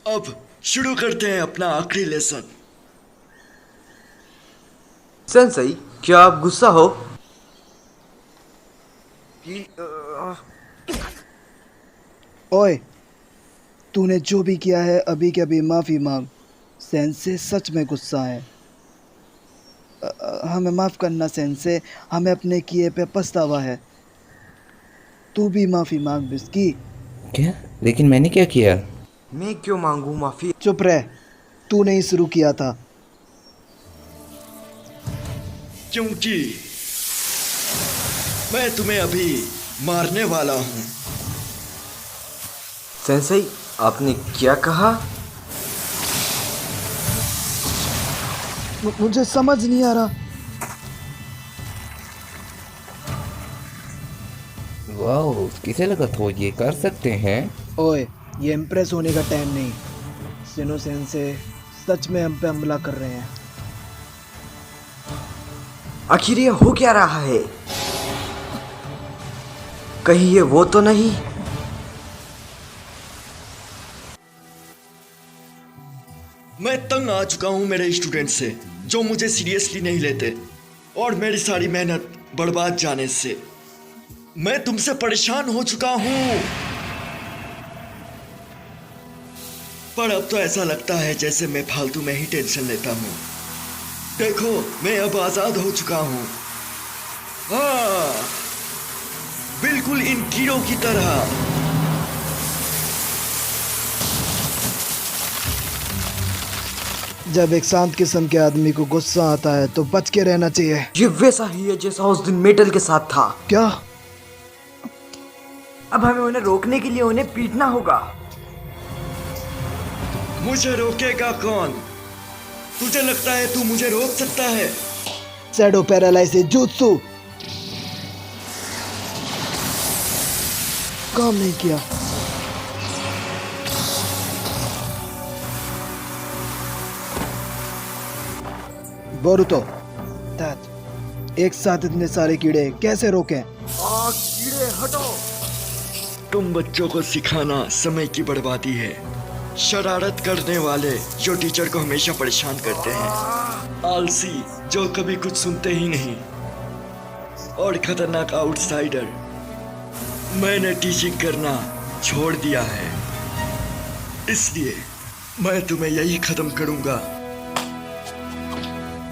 अब शुरू करते हैं अपना आखिरी लेसन। सेंसेई, क्या आप गुस्सा हो? कि ओए, तूने जो भी किया है अभी के अभी माफी मांग। सेंसे सच में गुस्सा है। हमें माफ करना सेंसे, हमें अपने किए पे पछतावा है। तू भी माफी मांग बिस्की। क्या? लेकिन मैंने क्या किया? मैं क्यों मांगू माफी? चुप रह, तूने ही शुरू किया था। क्योंकि मैं तुम्हें अभी मारने वाला हूं। सेंसेई, आपने क्या कहा? मुझे समझ नहीं आ रहा। वाह, किसे लगा तो ये कर सकते हैं? ओए, ये इम्प्रेस होने का टाइम नहीं। सिनो सेंसे सच में हम पे हमला कर रहे हैं। आखिर ये हो क्या रहा है? कहीं ये वो तो नहीं? मैं तंग आ चुका हूं मेरे स्टूडेंट से, जो मुझे सीरियसली नहीं लेते और मेरी सारी मेहनत बर्बाद जाने से। मैं तुमसे परेशान हो चुका हूं। पर अब तो ऐसा लगता है जैसे मैं फालतू में ही टेंशन लेता हूं। देखो, मैं अब आजाद हो चुका हूं। हाँ, बिल्कुल इन कीड़ों की तरह। जब एक शांत किस्म के आदमी को गुस्सा आता है तो बच के रहना चाहिए। ये वैसा ही है जैसा उस दिन मेटल के साथ था। क्या? अब हमें उन्हें रोकने के लिए उन्हें पीटना होगा। मुझे रोकेगा कौन? तुझे लगता है तू मुझे रोक सकता है? शैडो पैरालाइसिस jutsu काम नहीं किया। बोरुतो, दैट एक साथ इतने सारे कीड़े कैसे रोकें? कीड़े हटो! तुम बच्चों को सिखाना समय की बर्बादी है। शरारत करने वाले जो टीचर को हमेशा परेशान करते हैं, आलसी जो कभी कुछ सुनते ही नहीं, और खतरनाक आउटसाइडर। मैंने टीचिंग करना छोड़ दिया है, इसलिए मैं तुम्हें यही खत्म करूंगा।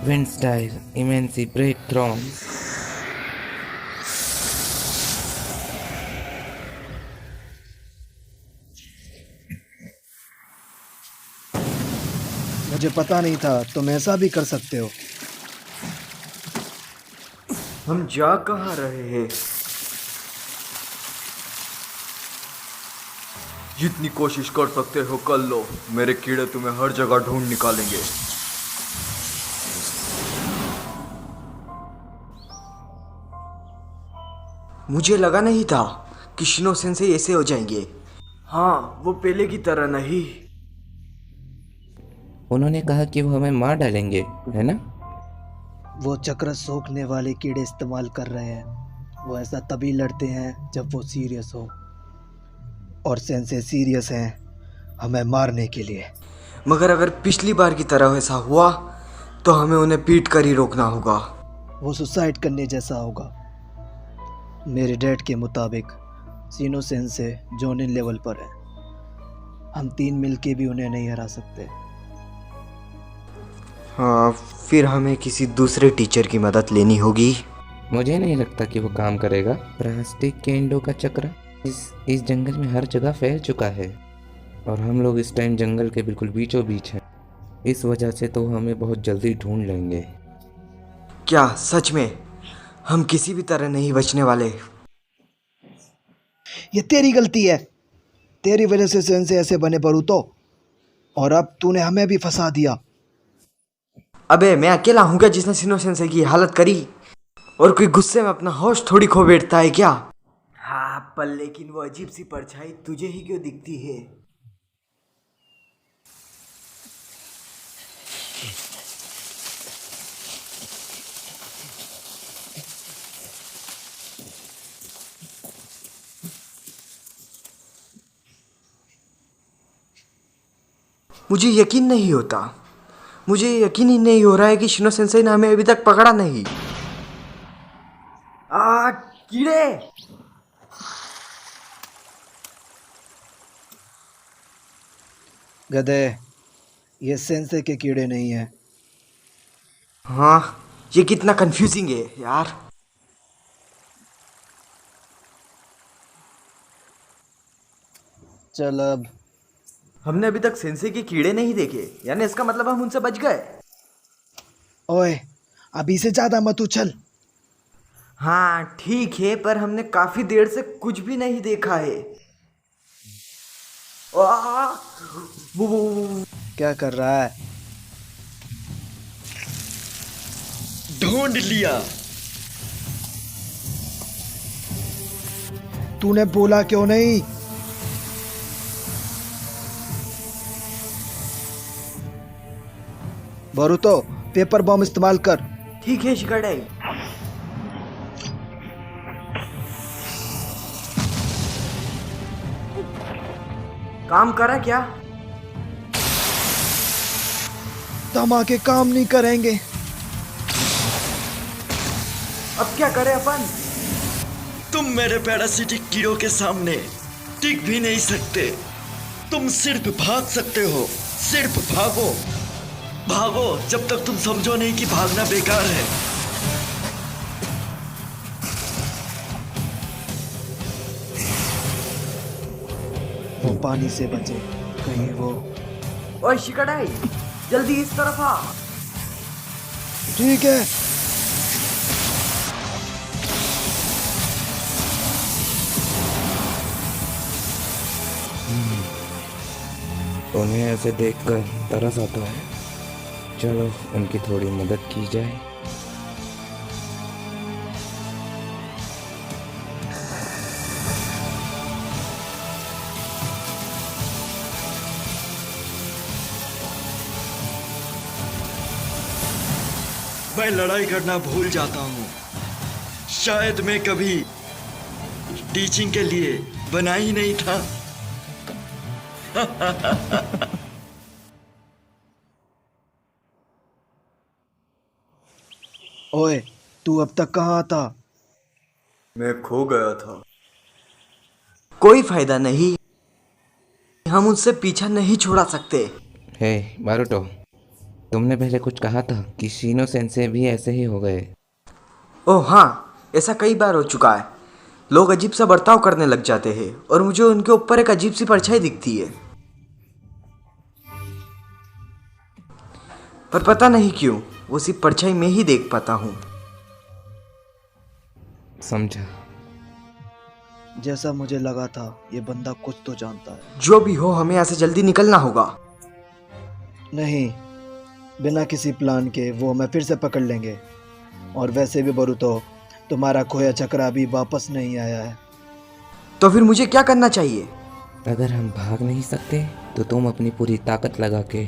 विंड स्टाइल इमेंसी ब्रेक थ्रॉन। मुझे पता नहीं था तुम ऐसा भी कर सकते हो। हम जा कहाँ रहे हैं? जितनी कोशिश कर सकते हो कर लो, मेरे कीड़े तुम्हें हर जगह ढूंढ निकालेंगे। मुझे लगा नहीं था कि शिनो सेंसेई ऐसे हो जाएंगे। हाँ, वो पहले की तरह नहीं। उन्होंने कहा कि वो हमें मार डालेंगे, है ना? वो चक्र सोखने वाले कीड़े इस्तेमाल कर रहे हैं। वो ऐसा तभी लड़ते हैं जब वो सीरियस हो, और सेंसे सीरियस हैं हमें मारने के लिए। मगर अगर पिछली बार की तरह ऐसा हुआ तो हमें उन्हें पीट कर ही रोकना होगा। वो सुसाइड करने जैसा होगा। मेरे डैड के मुताबिक सीनो सेंसे जोनिन लेवल पर है। हम तीन मिलके भी उन्हें नहीं हरा सकते। हाँ, फिर हमें किसी दूसरे टीचर की मदद लेनी होगी। मुझे नहीं लगता कि वो काम करेगा। प्लास्टिक केंडो का चक्र इस जंगल में हर जगह फैल चुका है, और हम लोग इस टाइम जंगल के बिल्कुल बीचों बीच हैं। इस वजह से तो हमें बहुत जल्दी ढूंढ लेंगे। क्या सच में हम किसी भी तरह नहीं बचने वाले? ये तेरी गलती है। तेरी वजह से सेंसे ऐसे बने बरूतो, और अब तूने हमें भी फंसा दिया। अबे, मैं अकेला हूँ क्या जिसने शिनो सेंसेई की हालत करी? और कोई गुस्से में अपना होश थोड़ी खो बैठता है क्या? हाँ, पर लेकिन वो अजीब सी परछाई तुझे ही क्यों दिखती है? मुझे यकीन नहीं होता। मुझे यकीन ही नहीं हो रहा है कि शिनो सेंसेई ने हमें अभी तक पकड़ा नहीं। कीड़े! गधे, ये सेंसे के कीड़े नहीं हैं। हाँ, ये कितना कंफ्यूजिंग है यार। चल अब। हमने अभी तक सेंसेई के कीड़े नहीं देखे, यानी इसका मतलब हम उनसे बच गए। ओए, अभी से ज्यादा मत उछल। हाँ ठीक है, पर हमने काफी देर से कुछ भी नहीं देखा है। आ! वो क्या कर रहा है? ढूंढ लिया। तूने बोला क्यों नहीं? बोरुतो, पेपर बॉम्ब इस्तेमाल कर। ठीक है शिकाडाई। काम करा क्या? धमाके काम नहीं करेंगे। अब क्या करें अपन? तुम मेरे पैरासिटिक कीड़ों के सामने टिक भी नहीं सकते। तुम सिर्फ भाग सकते हो। सिर्फ भागो, भागो जब तक तुम समझो नहीं कि भागना बेकार है। वो पानी से बचे, कहीं वो। ओए शिकाडाई, जल्दी इस तरफ आ। ठीक है। उन्हें ऐसे देखकर तरस आता है। चलो उनकी थोड़ी मदद की जाए। मैं लड़ाई करना भूल जाता हूँ। शायद मैं कभी टीचिंग के लिए बना ही नहीं था। ओए, तू अब तक कहाँ था? मैं खो गया था। कोई फायदा नहीं, हम उनसे पीछा नहीं छुड़ा सकते। हे बारुटो, तुमने पहले कुछ कहा था कि शिनो सेंसे भी ऐसे ही हो गए। ओह हाँ, ऐसा कई बार हो चुका है। लोग अजीब सा बर्ताव करने लग जाते हैं और मुझे उनके ऊपर एक अजीब सी परछाई दिखती है, पर पता नहीं क्यों वो सिर्फ परछाई में ही देख पाता हूँ। समझा। जैसा मुझे लगा था, ये बंदा कुछ तो जानता है। जो भी हो, हमें यहाँ से जल्दी निकलना होगा। नहीं, बिना किसी प्लान के वो हमें फिर से पकड़ लेंगे। और वैसे भी बोरुतो, तुम्हारा खोया चक्र अभी वापस नहीं आया है। तो फिर मुझे क्या करना चाहिए? अगर हम भाग नहीं सकते तो तुम अपनी पूरी ताकत लगा के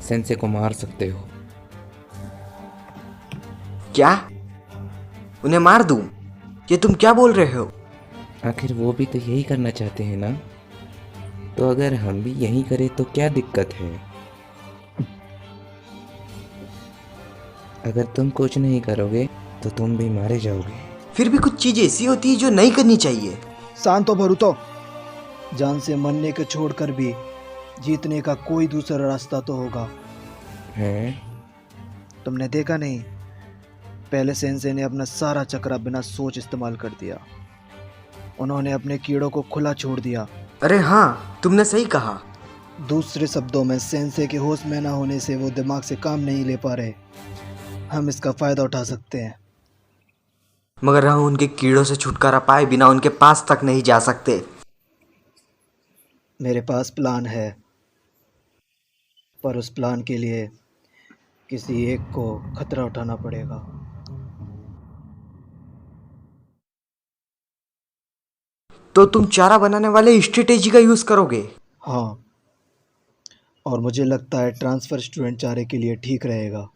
सेंसे को मार सकते हो। क्या? उन्हें मार दूं? ये तुम क्या बोल रहे हो? आखिर वो भी तो यही करना चाहते हैं ना, तो अगर हम भी यही करें तो क्या दिक्कत है? अगर तुम कुछ नहीं करोगे तो तुम भी मारे जाओगे। फिर भी कुछ चीजें ऐसी होती है जो नहीं करनी चाहिए। शांत हो बोरुतो, जान से मरने के छोड़कर भी जीतने का कोई दूसरा रास्ता तो होगा। हैं? तुमने देखा नहीं, पहले सेंसे ने अपना सारा चक्र बिना सोच इस्तेमाल कर दिया। उन्होंने अपने कीड़ों को खुला छोड़ दिया। अरे हाँ, तुमने सही कहा। दूसरे शब्दों में, सेंसे के होश में ना होने से वो दिमाग से काम नहीं ले पा रहे। हम इसका फायदा उठा सकते हैं। मगर हम उनके कीड़ों से छुटकारा पाए बिना उनके पास तक नहीं जा सकते। मेरे पास प्लान है, पर उस प्लान के लिए किसी एक को खतरा उठाना पड़ेगा। तो तुम चारा बनाने वाले स्ट्रेटेजी का यूज करोगे? हाँ, और मुझे लगता है ट्रांसफर स्टूडेंट चारे के लिए ठीक रहेगा।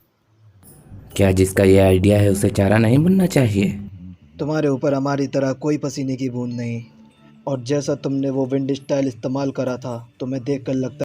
क्या जिसका ये आइडिया है उसे चारा नहीं बनना चाहिए? तुम्हारे ऊपर हमारी तरह कोई पसीने की बूंद नहीं, और जैसा तुमने वो विंड स्टाइल इस्तेमाल करा था, तुम्हें देखकर लगता